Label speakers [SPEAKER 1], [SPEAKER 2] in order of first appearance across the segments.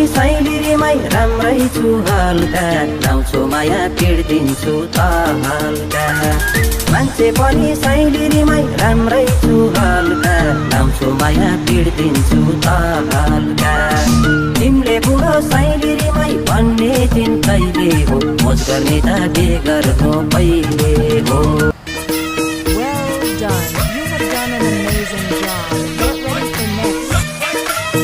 [SPEAKER 1] सैलिरीमै राम्रै छु हल्का, लाउँछु माया पिर्दिन्छु त हल्का। मान्छे पनि सैलिरीमै राम्रै छु हल्का, लाउँछु माया पिर्दिन्छु त हल्का। तिमीले बुढो सैलिरीमै भन्ने दिन कहिले हो, मोज गर्ने त के गर्नु पहिले हो।
[SPEAKER 2] Well done. You have done an amazing job. Get ready for next. Announcement.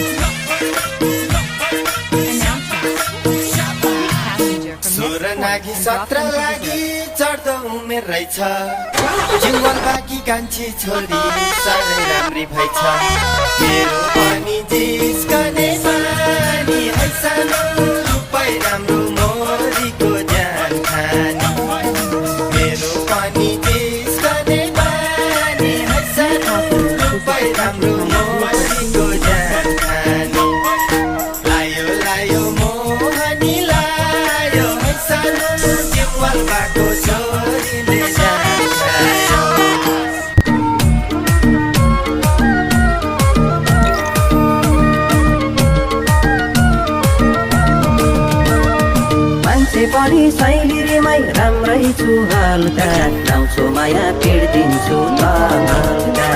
[SPEAKER 3] सुरनागी सत्र लागि चढ्दो उमेर रहेछ, जीवन बाँकी कान्छी छोरी साह्रै राम्री भएछ। मेरो पनि जिस्कने बानी है सानो, रूपै राम्रो मोरीको ज्यान खानी। मेरो पनि जिस्कने बानी है सानो, रूपै राम्रो मोरीको ज्यान खानी। लायो लायो मोहनी लायो है सानो, जिम्वाल बाको छोरीले ज्यान खायो।
[SPEAKER 1] मान्छे पनि सैलिरीमै राम्रै छु हल्का, लाउँछु माया पिर्दिन्छु त हल्का।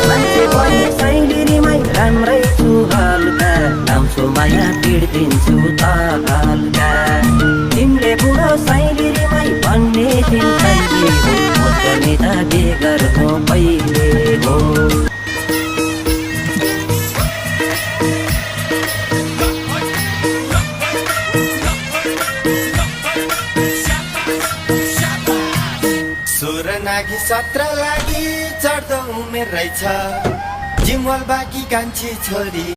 [SPEAKER 1] मान्छे पनि सैलिरीमै राम्रै छु हल्का, लाउँछु माया पिर्दिन्छु त हल्का। तिमीले बुढो सैलिरीमै भन्ने दिन कहिले हो, मोज गर्ने त के गर्नु पहिले हो।
[SPEAKER 3] सुरनागी सत्र लागि चढ्दो उमेर रहेछ, जिम्वाल बाँकी कान्छी छोरी